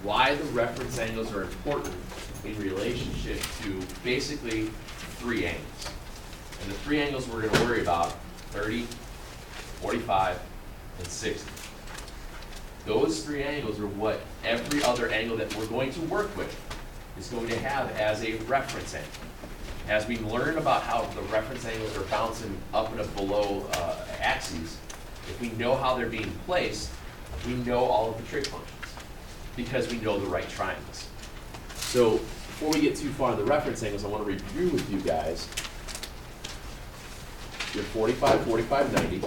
why the reference angles are important in relationship to basically three angles. And the three angles we're going to worry about, 30, 45, and 60. Those three angles are what every other angle that we're going to work with is going to have as a reference angle. As we learn about how the reference angles are bouncing up and below axes, if we know how they're being placed, we know all of the trig functions because we know the right triangles. So before we get too far in the reference angles, I want to review with you guys your 45, 45, 90,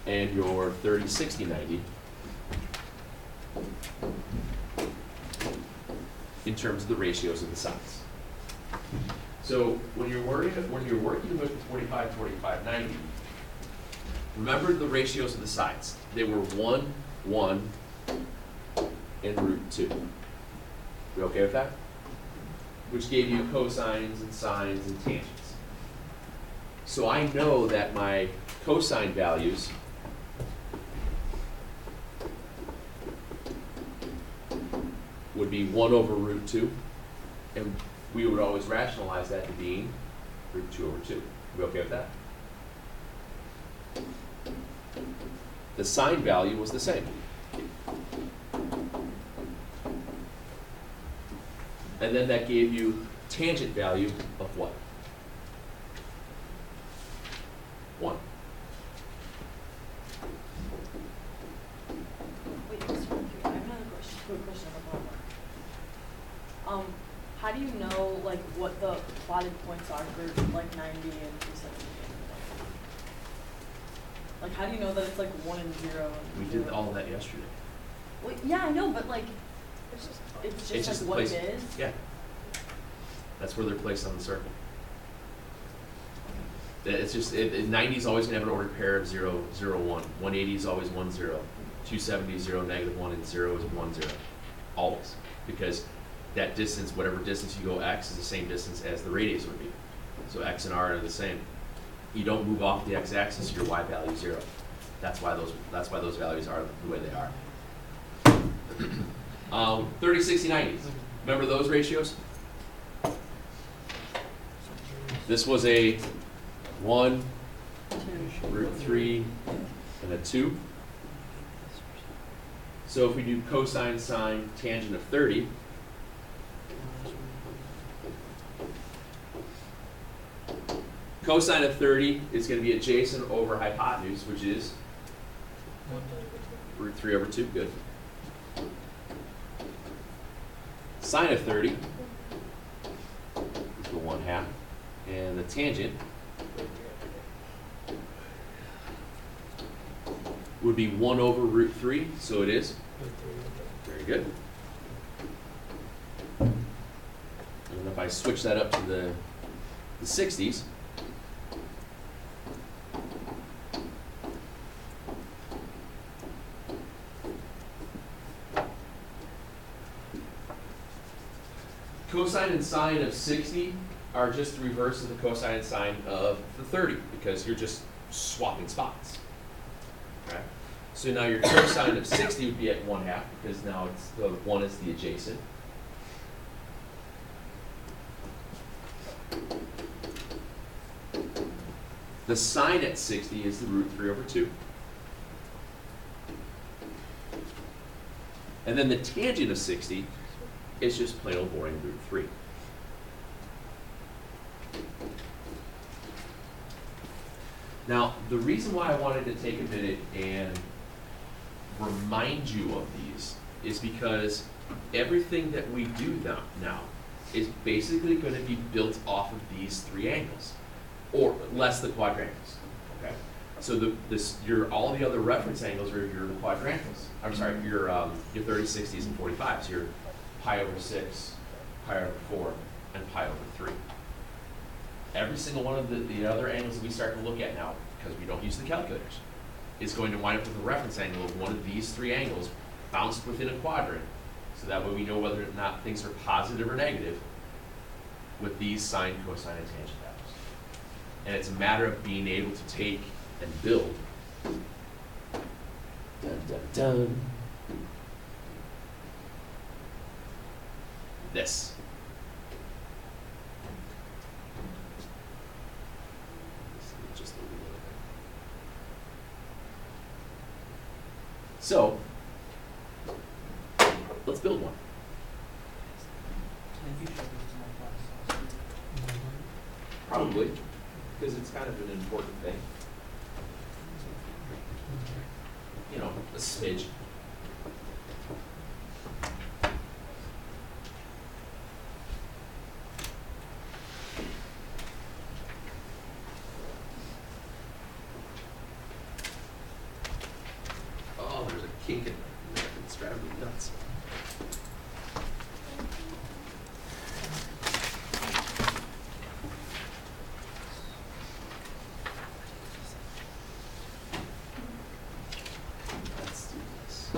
and your 30, 60, 90 in terms of the ratios of the sides. So when you're working with the 45, 45, 90, remember the ratios of the sides. They were 1, 1, and root 2. You okay with that? Which gave you cosines and sines and tangents. So I know that my cosine values would be 1 over root 2, and we would always rationalize that to being root 2 over 2. We okay with that? The sine value was the same. And then that gave you tangent value of what? 1. Wait, Mr. Murphy, I have another quick question about that. How do you know like what the plotted points are for like 90 and 270? Like how do you know that it's like 1 and 0? And We 0? did all that yesterday. Well, yeah, I know, but like it's just like what place. it is. Yeah. That's where they're placed on the circle. It's just, 90 is always going to have an ordered pair of 0, 0, 1. 180 is always 1, 0. 270 is 0, -1, and 0 is 1, 0. Always. Because that distance, whatever distance you go x, is the same distance as the radius would be. So x and r are the same. You don't move off the x-axis, your y value is 0. That's why those values are the way they are. 30, 60, 90. Remember those ratios? This was a 1, root 3, and a 2. So if we do cosine, sine, tangent of 30, cosine of 30 is going to be adjacent over hypotenuse, which is root 3 over 2. Good. Sine of 30 is the 1/2. And the tangent would be 1 over root 3, so it is. Very good. And if I switch that up to the 60s, cosine and sine of 60 are just the reverse of the cosine and sine of the 30 because you're just swapping spots. Okay? So now your cosine of 60 would be at 1/2 because now it's the 1 is the adjacent. The sine at 60 is the root 3 over 2. And then the tangent of 60 is just plain old boring root 3. Now, the reason why I wanted to take a minute and remind you of these is because everything that we do now is basically going to be built off of these three angles, or less the quadrangles. Okay, so all the other reference angles are your quadrangles. I'm sorry, your 30, 60s, and 45s. Your pi over 6, pi over 4, and pi over 3. Every single one of the other angles that we start to look at now, because we don't use the calculators, is going to wind up with a reference angle of one of these three angles bounced within a quadrant, so that way we know whether or not things are positive or negative with these sine, cosine, and tangent values. And it's a matter of being able to take and build. Dun, dun, dun. this. Just a little bit. So, let's build one. Probably, because it's kind of an important thing. You know, a smidge. Oh, there's a kink in there. It's driving me nuts. Let's do this.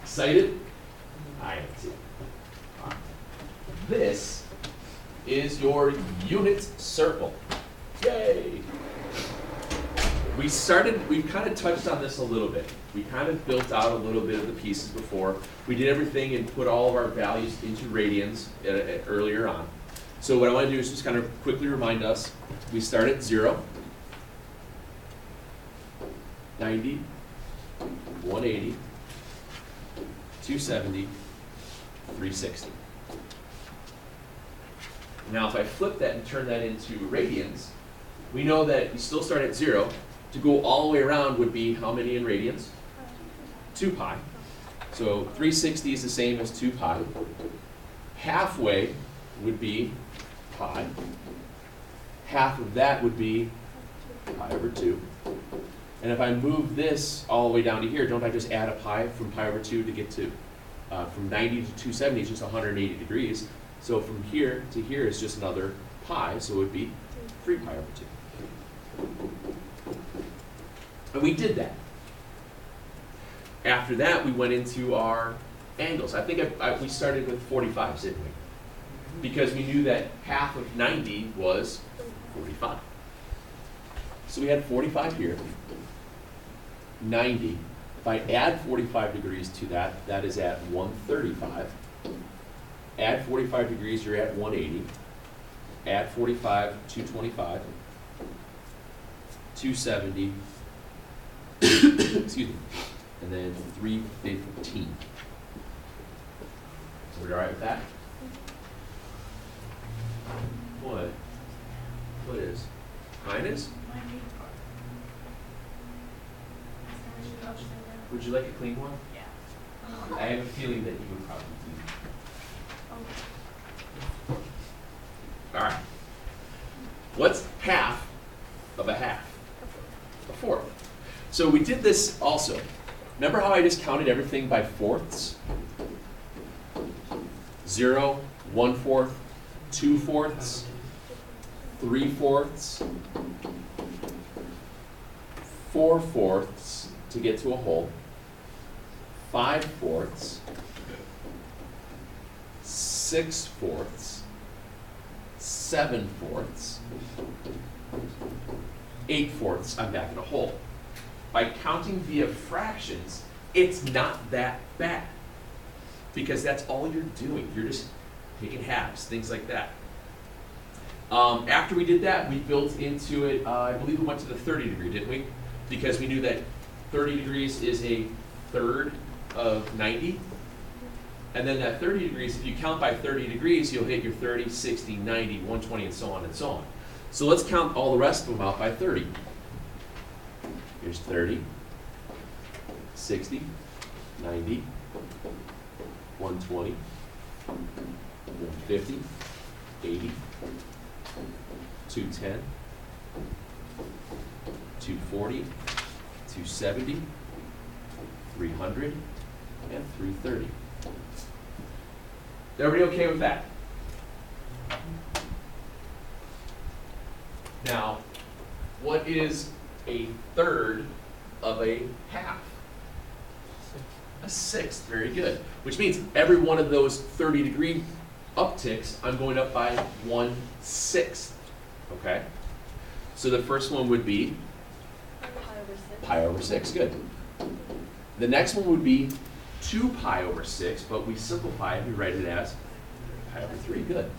Excited? I am too. This is your unit circle. Yay! We kind of touched on this a little bit. We kind of built out a little bit of the pieces before. We did everything and put all of our values into radians earlier on. So what I want to do is just kind of quickly remind us, we start at 0, 90, 180, 270, 360. Now if I flip that and turn that into radians, we know that we still start at 0. To go all the way around would be how many in radians? 2 pi. So 360 is the same as 2 pi. Halfway would be pi. Half of that would be pi over 2. And if I move this all the way down to here, don't I just add a pi from pi over 2 to get to, from 90 to 270 is just 180 degrees. So from here to here is just another pi, so it would be 3 pi over 2. And we did that. After that, we went into our angles. I think we started with 45s, didn't we? Because we knew that half of 90 was 45. So we had 45 here, 90. If I add 45 degrees to that, that is at 135. Add 45 degrees, you're at 180. Add 45, 225. 270. Excuse me. And then 315. So we're all right with that? What? What is? Mine is? Would you like a clean one? Yeah. I have a feeling that you would probably do. All right. What's half of a half? A fourth. So we did this also. Remember how I just counted everything by fourths? 0, 1/4, 2/4, 3/4, 4/4 to get to a whole, 5/4, 6/4, 7/4, 8/4, I'm back in a hole. By counting via fractions, it's not that bad because that's all you're doing. You're just taking halves, things like that. After we did that, we built into it, I believe we went to the 30 degree, didn't we? Because we knew that 30 degrees is a third of 90. And then that 30 degrees, if you count by 30 degrees, you'll hit your 30, 60, 90, 120, and so on and so on. So let's count all the rest of them out by 30. Here's 30, 60, 90, 120, 150, 80, 210, 240, 270, 300, and 330. Everybody okay with that? Now, what is a third of a half? A sixth, very good. Which means every one of those 30 degree upticks, I'm going up by 1/6, okay? So the first one would be pi over 6, good. The next one would be 2 pi over 6, but we simplify it, we write it as pi over 3, good.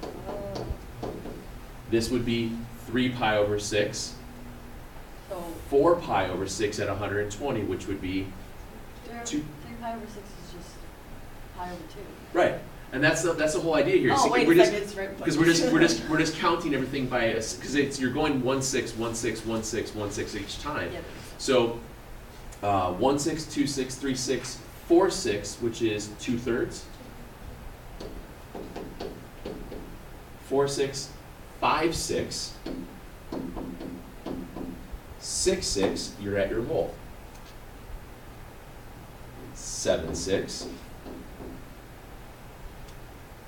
This would be 3 pi over 6, So 4 pi over 6 at 120, which would be 2. 3 pi over 6 is just pi over 2. Right, and that's the whole idea here. Oh, See, wait we're a just, second, it's right. because we're just counting everything by us, because you're going 1/6, 1/6, 1/6, 1/6 each time. Yeah. So 1/6, 2/6, 3/6, 4/6, which is 2/3. 4/6, 5/6, 6/6. You're at your whole. 7/6.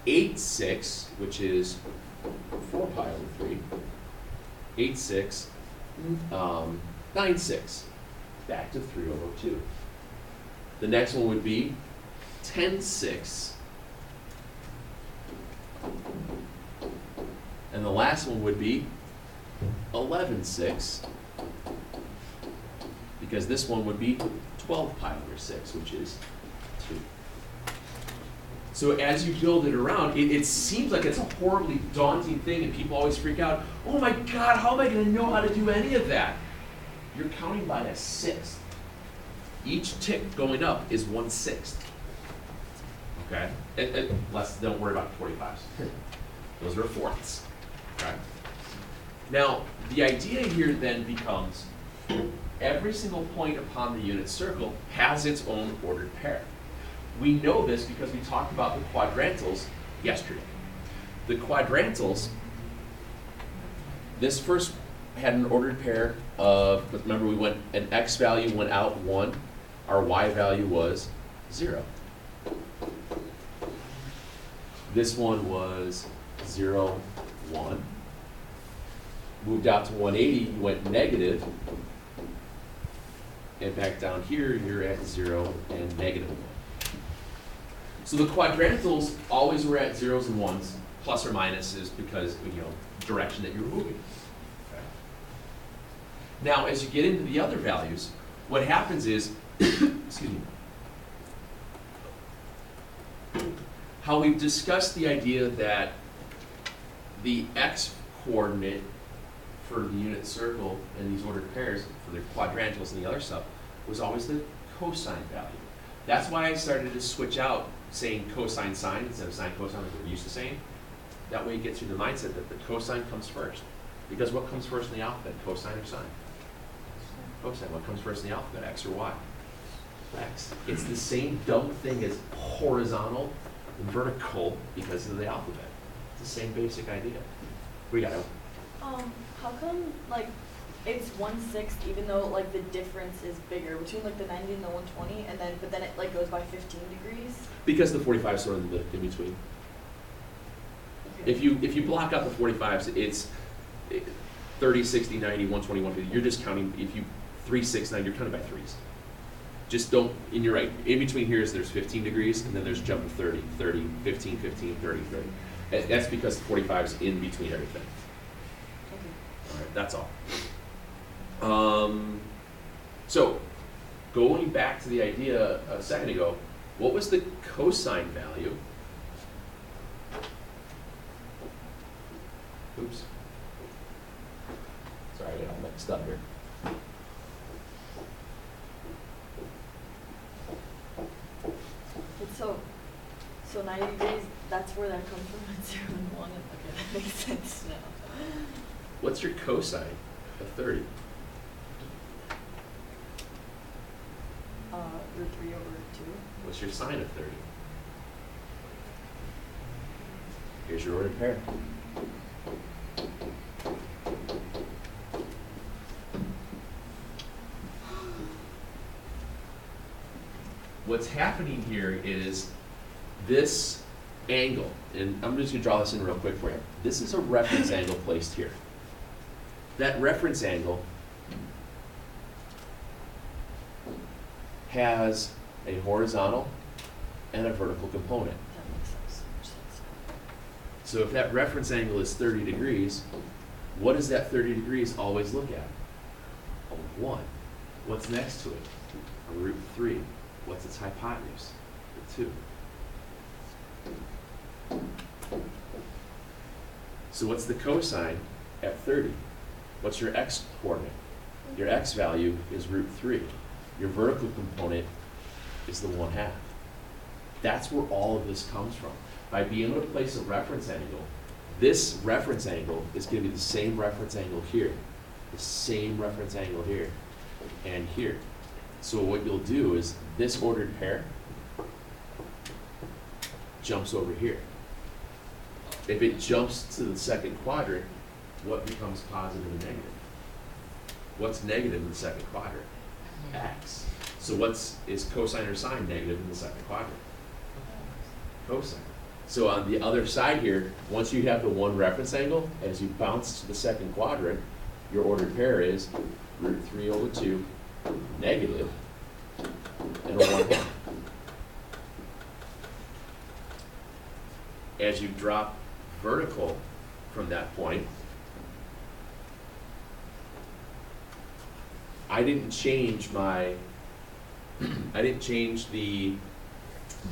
8/6, which is 4 pi over 3. 8/6, 9/6, back to 3 over 2. The next one would be 10/6. And the last one would be 11/6, because this one would be 12 pi over 6, which is 2. So as you build it around, it seems like it's a horribly daunting thing, and people always freak out, oh my God, how am I going to know how to do any of that? You're counting by a sixth. Each tick going up is 1/6. Okay? And don't worry about 45s. Those are fourths. Okay? Now, the idea here then becomes every single point upon the unit circle has its own ordered pair. We know this because we talked about the quadrantals yesterday. The quadrantals, this first had an ordered pair of, remember we went, an x value went out 1, our y value was 0. This one was 0, 1. Moved out to 180, you went negative. And back down here, you're at 0 and negative 1. So the quadrantals always were at zeros and ones, plus or minus is because, direction that you're moving. Okay. Now, as you get into the other values, what happens is, excuse me, how we've discussed the idea that the x coordinate for the unit circle and these ordered pairs for the quadrantals and the other stuff was always the cosine value. That's why I started to switch out saying cosine sine instead of sine cosine like we're used to saying. That way you get through the mindset that the cosine comes first. Because what comes first in the alphabet, cosine or sine? Cosine. What comes first in the alphabet, x or y? X. It's the same dumb thing as horizontal and vertical because of the alphabet. It's the same basic idea. We got it. How come it's 1/6 even though the difference is bigger between the 90 and the 120, and then it goes by 15 degrees? Because the 45 is sort of in between. Okay. If you block out the 45s, it's 30, 60, 90, 120, 150. You're just counting, if you 3, 6, 9, you're counting by threes. Just don't, and you're right, in between here is there's 15 degrees, and then there's a jump of 30, 30, 15, 15, 30, 30. That's because the 45 is in between everything. Okay. All right, that's all. So, going back to the idea a second ago, what was the cosine value? Oops. Sorry, I got all mixed up here. So 90 degrees, that's where that comes from, at 0 and 1. Okay, that makes sense now. What's your cosine of 30? Root 3 over 2. What's your sine of 30? Here's your ordered pair. What's happening here is this angle, and I'm just going to draw this in real quick for you. This is a reference angle placed here. That reference angle has a horizontal and a vertical component. That makes so much sense. So if that reference angle is 30 degrees, what does that 30 degrees always look at? A 1. What's next to it? A root 3. What's its hypotenuse? A 2. So what's the cosine at 30? What's your x coordinate? Your x value is root 3. Your vertical component is the 1/2. That's where all of this comes from. By being able to place a reference angle, this reference angle is going to be the same reference angle here, the same reference angle here, and here. So what you'll do is this ordered pair jumps over here. If it jumps to the second quadrant, what becomes positive and negative? What's negative in the second quadrant? X. So is cosine or sine negative in the second quadrant? Cosine. So on the other side here, once you have the one reference angle, as you bounce to the second quadrant, your ordered pair is root 3 over 2 negative and a 1/2. As you drop vertical from that point, I didn't change the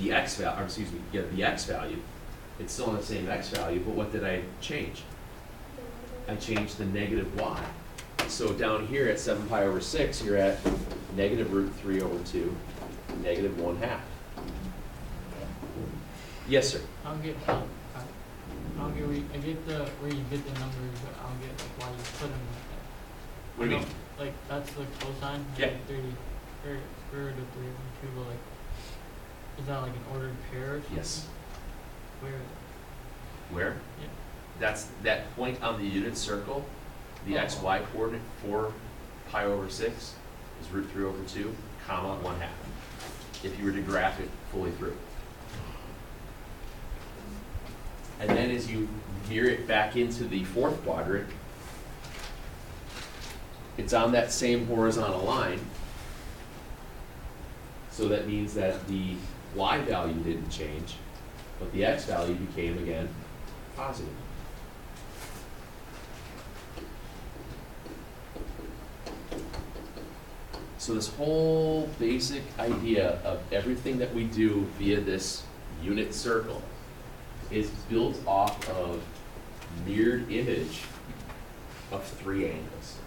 x value, or excuse me, yeah, the x value. It's still on the same x value, but what did I change? I changed the negative y. So down here at 7 pi over 6, you're at negative root 3 over 2, negative 1/2. Yes, sir. I don't get I get the where you get the numbers, but I don't get like why you put them like that. What do you mean? Like that's the cosine. Yeah. 30 or square root of 3 over 2, but like is that like an ordered pair or something? Yes. Where? Where? Yeah. That's that point on the unit circle, the Oh. xy coordinate, 4 pi over 6 is root 3 over 2, comma 1/2. If you were to graph it fully through. And then as you gear it back into the fourth quadrant, it's on that same horizontal line. So that means that the y value didn't change, but the x value became, again, positive. So this whole basic idea of everything that we do via this unit circle is built off of mirrored image of 3 angles.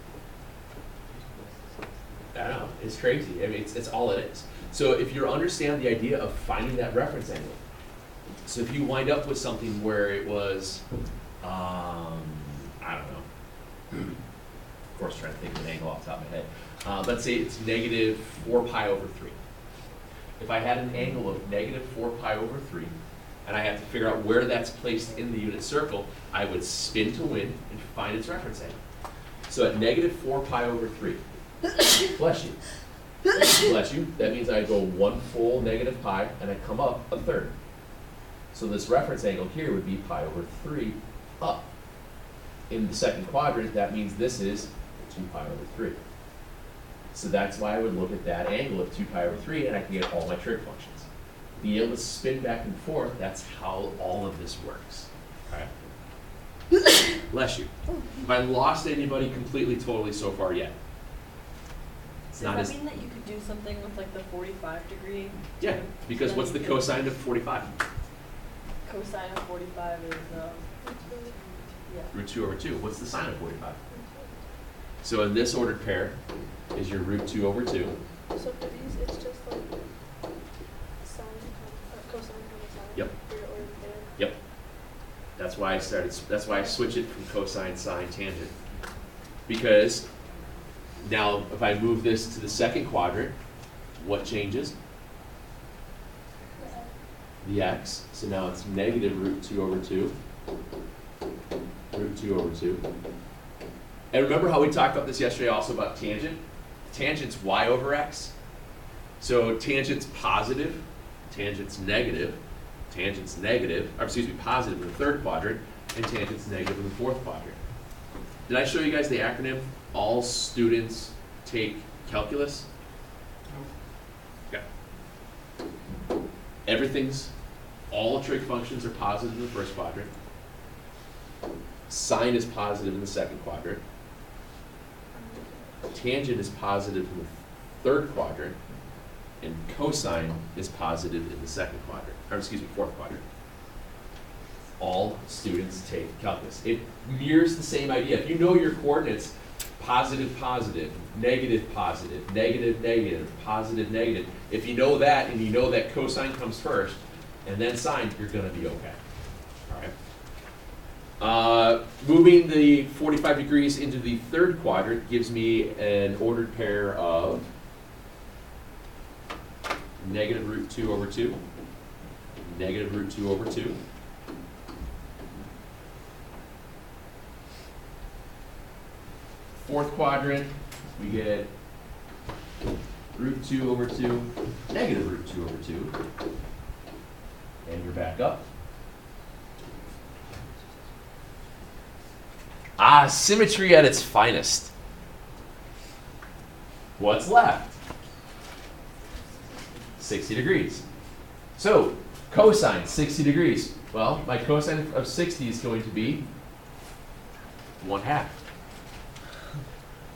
I know, it's crazy. I mean, it's all it is. So if you understand the idea of finding that reference angle, so if you wind up with something where it was, I don't know, of course trying to think of an angle off the top of my head. Let's say it's negative 4 pi over 3. If I had an angle of negative 4 pi over 3, and I have to figure out where that's placed in the unit circle, I would spin to win and find its reference angle. So at negative 4 pi over 3, bless you. Bless you. That means I go 1 full negative pi, and I come up 1/3. So this reference angle here would be pi over 3 up. In the second quadrant, that means this is 2 pi over 3. So that's why I would look at that angle of 2 pi over 3, and I can get all my trig functions. Being able to spin back and forth, that's how all of this works. Okay? Bless you. Have I lost anybody completely, totally so far yet? It's Does not that as, mean that you could do something with like the 45 degree? yeah, because what's the cosine of 45? Cosine of 45 is, yeah. Root 2 over 2. What's the sine of 45? So in this ordered pair is your root 2 over 2. So for these, it's just like sine, cosine, sine. Yep. For your ordered pair. Yep. That's why I switch it from cosine, sine, tangent. Because now if I move this to the second quadrant, what changes? The x. So now it's negative root 2 over 2. Root 2 over 2. And remember how we talked about this yesterday also about tangent? Tangent's y over x. So tangent's positive, tangent's negative, positive in the third quadrant, and tangent's negative in the fourth quadrant. Did I show you guys the acronym? All students take calculus? Okay. All trig functions are positive in the first quadrant. Sine is positive in the second quadrant. Tangent is positive in the third quadrant. And cosine is positive in the second quadrant, or excuse me, fourth quadrant. All students take calculus. It mirrors the same idea. If you know your coordinates, positive, positive, negative, positive, negative, negative, positive, negative, if you know that and you know that cosine comes first and then sine, you're gonna be okay. All right. Moving the 45 degrees into the third quadrant gives me an ordered pair of negative root 2 over 2, negative root 2 over 2. Fourth quadrant, we get root 2 over 2, negative root 2 over 2, and you're back up. Symmetry at its finest. What's left? 60 degrees. So, cosine, 60 degrees. Well, my cosine of 60 is going to be 1/2.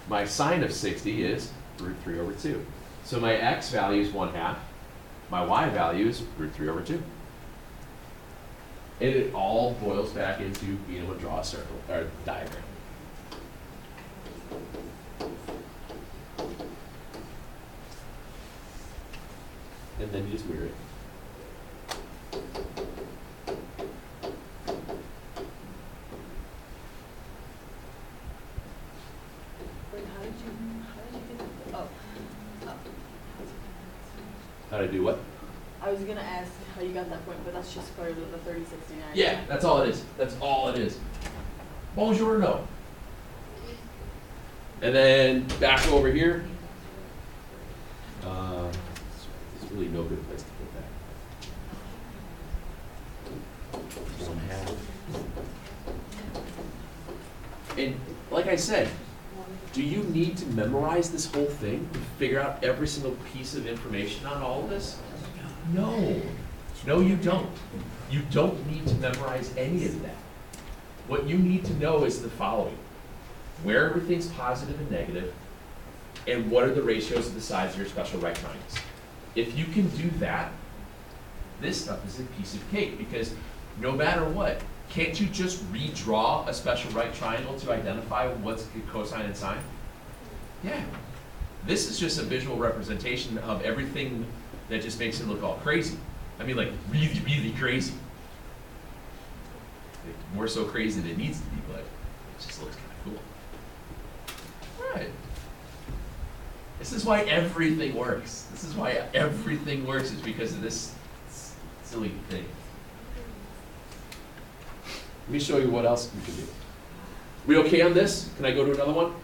My sine of 60 is root 3 over 2. So my x value is 1/2. My y value is root 3 over 2. And it all boils back into being able to draw a circle, or diagram. And then you just mirror it. Wait, how did you get, oh. How to do what? I was gonna ask how you got that point, but that's just part of the 3069. Yeah, that's all it is. That's all it is. Bonjour, no. And then back over here. There's really no good place to put that. 1/2. And like I said, do you need to memorize this whole thing to figure out every single piece of information on all of this? No. No, you don't. You don't need to memorize any of that. What you need to know is the following. Where everything's positive and negative, and what are the ratios of the sides of your special right triangles. If you can do that, this stuff is a piece of cake, because no matter what, can't you just redraw a special right triangle to identify what's cosine and sine? Yeah. This is just a visual representation of everything that just makes it look all crazy. I mean, like, really, really crazy. Like, more so crazy than it needs to be, but it just looks kind of cool. All right. This is why everything works. This is why everything works, is because of this silly thing. Let me show you what else we can do. We okay on this? Can I go to another one?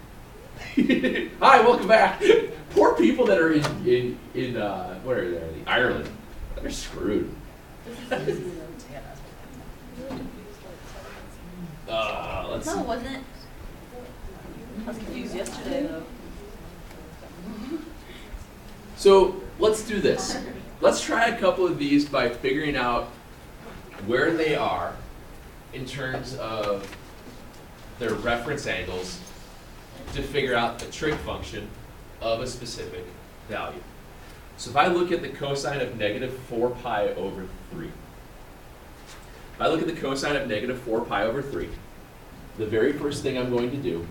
Hi, welcome back. Poor people that are in where are they? Ireland. They're screwed. Let's No, see. it wasn't. I was confused yesterday though. So let's do this. Let's try a couple of these by figuring out where they are in terms of their reference angles to figure out the trig function of a specific value. So if I look at the cosine of negative 4 pi over 3, if I look at the cosine of negative 4 pi over 3, the very first thing I'm going to do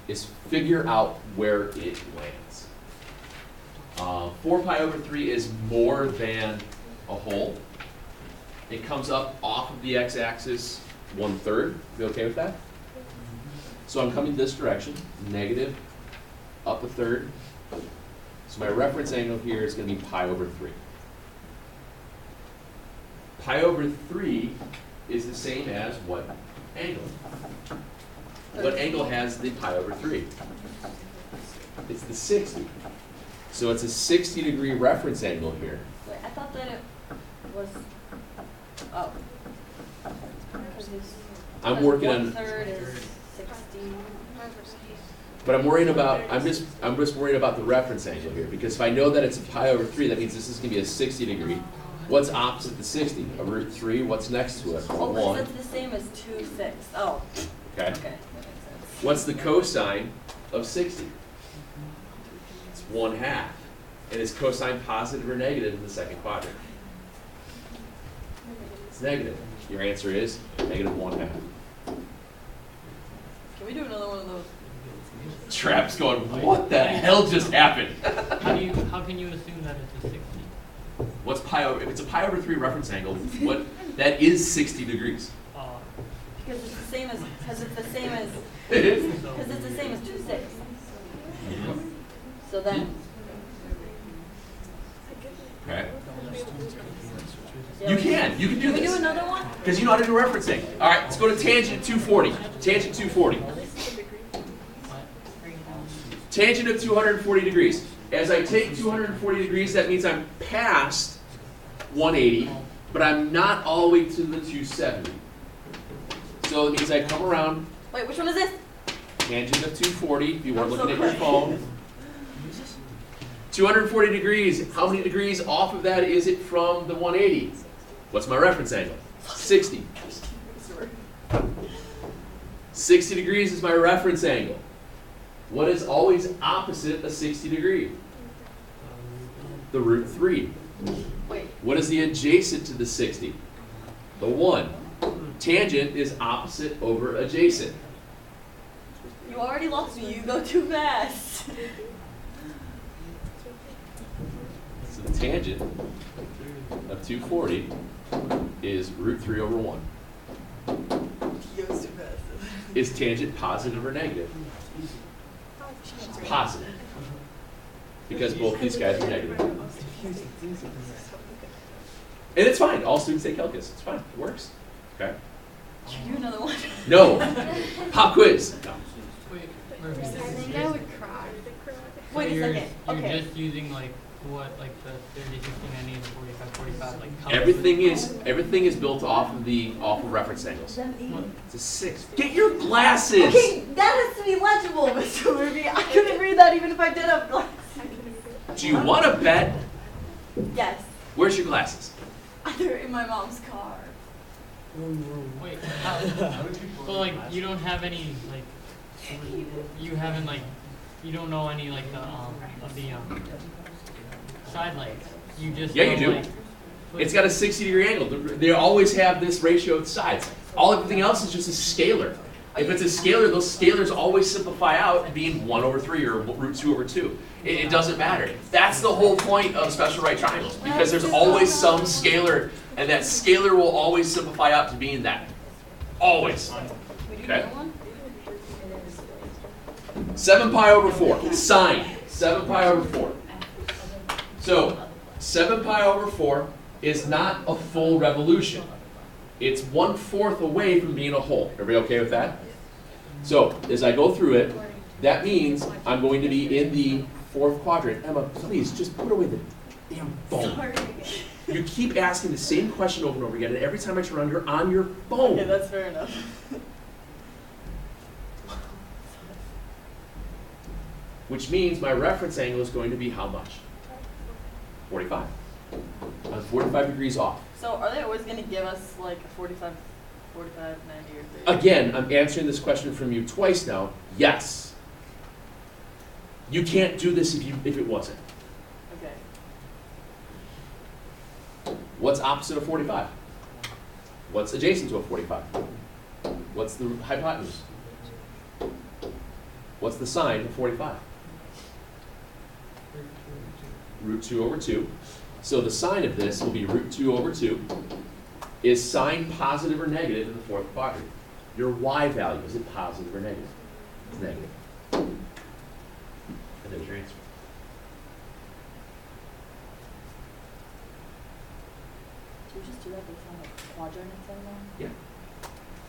is figure out where it lands. 4 pi over 3 is more than a whole. It comes up off of the x-axis 1/3. You okay with that? So I'm coming this direction, negative, up 1/3. So my reference angle here is going to be pi over 3. Pi over 3 is the same as what angle? What angle has the pi over 3? It's the 60. So it's a 60-degree reference angle here. Wait, I thought that it was, oh. I'm working on, 1/3 is 60. but I'm just worried about the reference angle here, because if I know that it's a pi over 3, that means this is going to be a 60 degree. What's opposite to 60? A root 3, what's next to it? A Oh, 1. because it's the same as 2, 6. Oh, Okay. okay, that makes sense. What's the cosine of 60? It's 1/2. And is cosine positive or negative in the second quadrant? It's negative. Your answer is negative 1/2. Can we do another one of those? Trap's going, what the hell just happened? How can you assume that it's a 60? What's pi over, if it's a pi over 3 reference angle, what, that is 60 degrees. Because it's the same as, because it's the same as, It is. because it's the same as 2, 6. So then, Okay. yeah, You can do Can we do this. another one? Because you know how to do referencing. All right, let's go to tangent 240. Tangent 240. Tangent of 240 degrees. As I take 240 degrees, that means I'm past 180, but I'm not all the way to the 270. So it means I come around Wait, which one is this? tangent of 240, if you weren't I'm so looking at your quick. phone. 240 degrees. How many degrees off of that is it from the 180? What's my reference angle? 60. 60 degrees is my reference angle. What is always opposite a 60 degree? The root 3. Wait, What is the adjacent to the 60? The 1. Tangent is opposite over adjacent. you already lost me. You go too fast. So the tangent of 240 is root 3 over 1. He goes too fast. Is tangent positive or negative? It's positive. Because both these guys are negative. And it's fine. All students take calculus. It's fine. It works. Okay? Can you do another one? No. Pop quiz. No. Wait, I Murphy. think I would cry. Wait a you're, second. You're Okay. just using like what, like the 30, 60, 90, and 45, 45, like colors. Everything is built off of reference angles. It's a 6. Get your glasses. Okay, that has to be legible, Mr. Murphy. I couldn't read that even if I did have glasses. Do you want to bet? Yes. Where's your glasses? They're in my mom's car. Wait, how, so like you don't have any like, you haven't like, you don't know any like the of the side legs. You just Yeah, know, you do. Like, It's got a 60-degree angle. They always have this ratio of sides. Everything else is just a scalar. If it's a scalar, those scalars always simplify out being 1 over 3 or root 2 over 2. It doesn't matter. That's the whole point of special right triangles, because there's always some scalar, and that scalar will always simplify out to being that. Always. We do Okay. another one? 7 pi over 4. Sine. 7 pi over 4. So, 7 pi over 4 is not a full revolution. It's 1/4 away from being a whole. Everybody okay with that? So, as I go through it, that means I'm going to be in the 4th quadrant. Emma, please, just put away the damn phone. Sorry. You keep asking the same question over and over again, and every time I turn around, you're on your phone. Okay, that's fair enough. Which means my reference angle is going to be how much? 45. I'm 45 degrees off. So are they always going to give us like a 45, 90 or 30? Again, I'm answering this question from you twice now. Yes. You can't do this if it wasn't. Okay. What's opposite of 45? What's adjacent to a 45? What's the hypotenuse? What's the sine of 45? Root 2 over 2. So the sine of this will be root 2 over 2. Is sine positive or negative in the 4th quadrant? Your y value, is it positive or negative? It's negative. And there's your answer. Do we just do that based on like quadrants and all?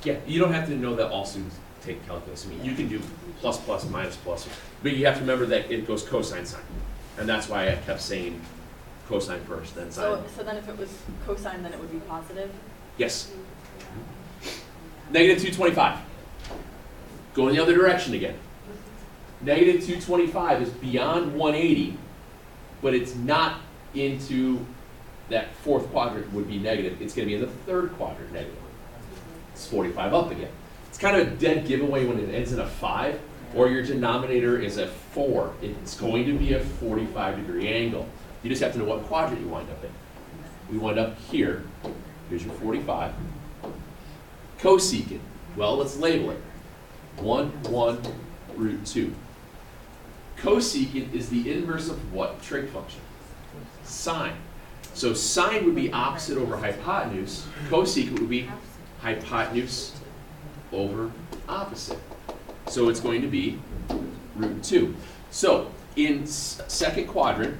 Yeah, you don't have to know that all students take calculus. I mean, you can do plus, plus, minus, plus, but you have to remember that it goes cosine, sine. And that's why I kept saying cosine first, then sine. So then if it was cosine, then it would be positive? Yes. Negative 225. Going the other direction again. Negative 225 is beyond 180, but it's not into that fourth quadrant would be negative. It's gonna be in the third quadrant negative. It's 45 up again. It's kind of a dead giveaway when it ends in a 5, or your denominator is a 4. It's going to be a 45-degree angle. You just have to know what quadrant you wind up in. We wind up here. Here's your 45. Cosecant. Well, let's label it. 1 root 2. Cosecant is the inverse of what trig function? Sine. So sine would be opposite over hypotenuse. Cosecant would be hypotenuse over opposite. So it's going to be root 2. So in second quadrant,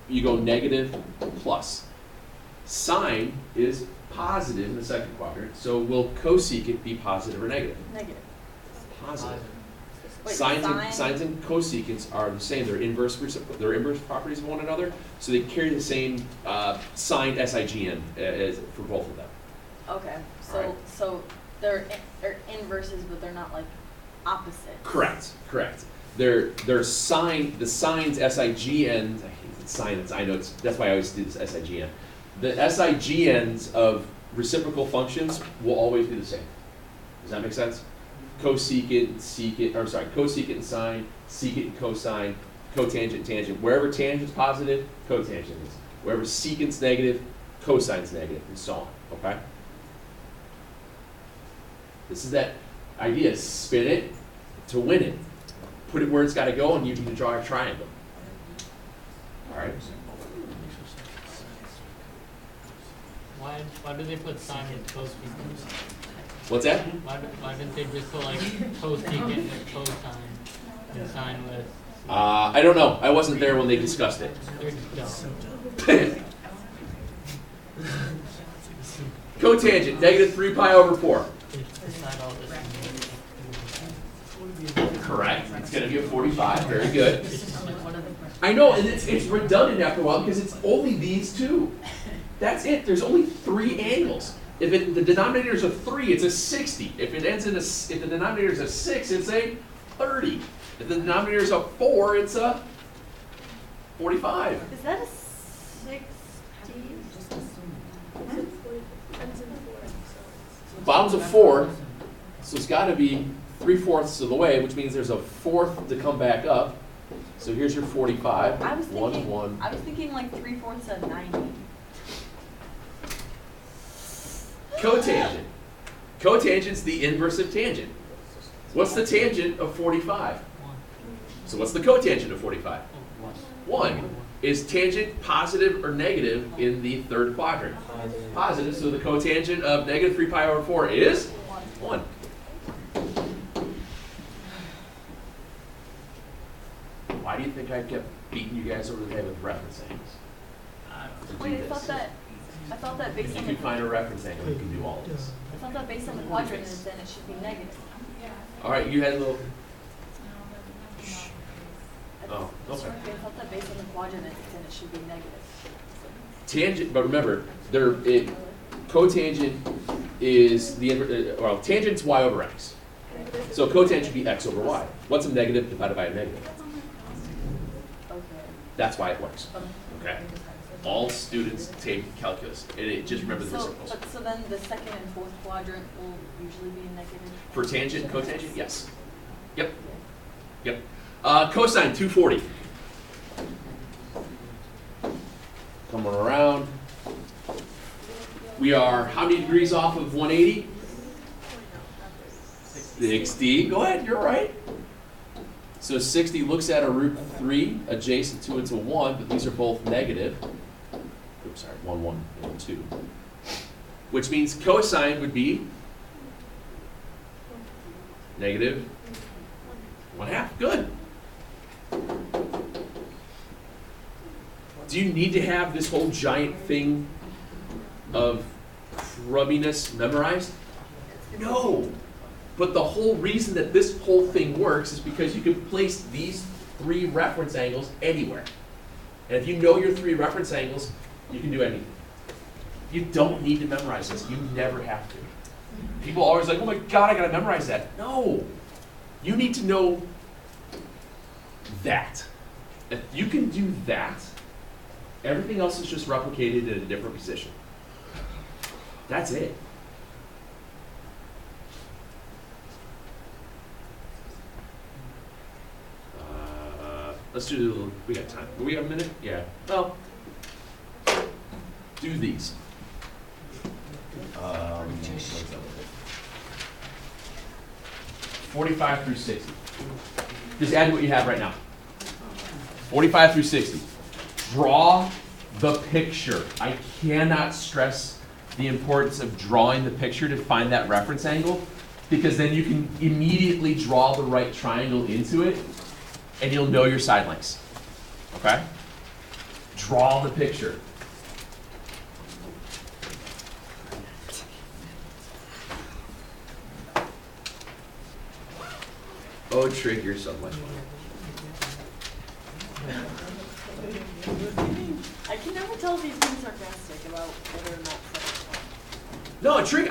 you go negative plus. Sine is positive in the second quadrant, so will cosecant be positive or negative? Negative. Positive. Wait, Sines and cosecants are the same. They're inverse properties of one another, so they carry the same sign SIGN as for both of them. Okay, Alright. so they're inverses, but they're not like opposite. Correct. They're sign, the signs SIGN, I hate signs, I know that's why I always do this SIGN. The SIGNs of reciprocal functions will always be the same. Does that make sense? Cosecant, secant, or sorry, cosecant and sine, secant and cosine, cotangent, tangent. Wherever tangent's positive, cotangent is. Wherever secant's negative, cosine's negative, and so on. Okay? This is that idea. Spin it to win it. Put it where it's got to go, and you need to draw a triangle. All right? Why do they put sine with cosecant? What's that? Why didn't they just put like cosecant with cosine and sine with? I don't know. I wasn't there when they discussed it. They're just dumb. Cotangent, negative 3 pi over 4. They decide all this. Correct. It's going to be a 45. Very good. I know, and it's redundant after a while because it's only these two. That's it. There's only 3 angles. If the denominator is a 3, it's a 60. If it ends in if the denominator is a 6, it's a 30. If the denominator is a 4, it's a 45. Is that a 60? Bottom's a 4, so it's got to be 3/4 of the way, which means there's a 4th to come back up. So here's your 45. I was thinking, 1. I was thinking like 3/4 of 90. Cotangent. Cotangent's the inverse of tangent. What's the tangent of 45? So what's the cotangent of 45? 1. Is tangent positive or negative in the third quadrant? Positive, so the cotangent of negative 3 pi over 4 is 1. Why do you think I kept beating you guys over the head with reference angles? To do Wait, this. I thought that based If on you the, can find a reference angle, you can do all of this. I thought that based on the quadrant, then it should be negative. All right, you had a little. Oh, I okay. thought that based on the quadrant, then it should be negative. Tangent, but remember, cotangent is well, tangent's y over x. So cotangent should be x over y. What's a negative divided by a negative? Okay. That's why it works. Okay. All students take calculus, and just remember the reciprocals. So then the second and fourth quadrant will usually be negative? For tangent and cotangent, yes. Yep. Cosine 240. Coming around. We are how many degrees off of 180? 60. Go ahead, you're right. So 60 looks at a root 3 adjacent to it's a 1, but these are both negative. Oops, sorry, 1, 1, and 2. Which means cosine would be negative 1/2. Good. Do you need to have this whole giant thing of crubbiness memorized? No. But the whole reason that this whole thing works is because you can place these 3 reference angles anywhere. And if you know your 3 reference angles, you can do anything. You don't need to memorize this. You never have to. People are always like, oh my God, I gotta memorize that. No. You need to know that. If you can do that, Everything else is just replicated in a different position. That's it. Let's do, we got time. Do we have a minute? Yeah. Well, do these. 45 through 60. Just add what you have right now. 45 through 60. Draw the picture. I cannot stress the importance of drawing the picture to find that reference angle, because then you can immediately draw the right triangle into it, and you'll know your side lengths. Okay? Draw the picture. Oh, Trig, you're so much fun. I can never tell if he's being sarcastic about whether or not someone's fun. No, Trig,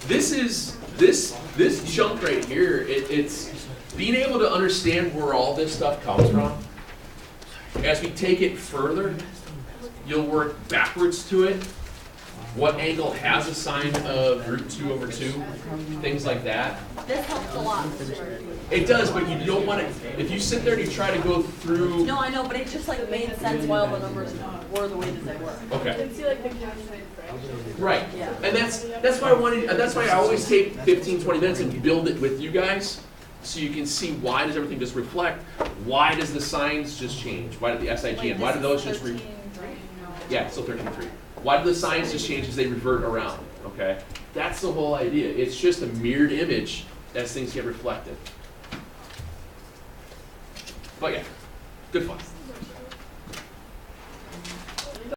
this is this chunk right here. It's being able to understand where all this stuff comes from. As we take it further, you'll work backwards to it. What angle has a sine of √2/2? Things like that. This helps a lot. It does, but you don't want to. If you sit there and you try to go through. No, I know, but it just like made sense while the numbers were the way that they were. You Okay. can see like the calculated fractions. Right. Yeah. And that's why I wanted. That's why I always take 15, 20 minutes and build it with you guys, so you can see why does everything just reflect. Why does the signs just change? Why did the SIG and why do those just? Yeah, still 13.3. Why do the signs just change as they revert around? Okay, that's the whole idea. It's just a mirrored image as things get reflected. But yeah, good fun.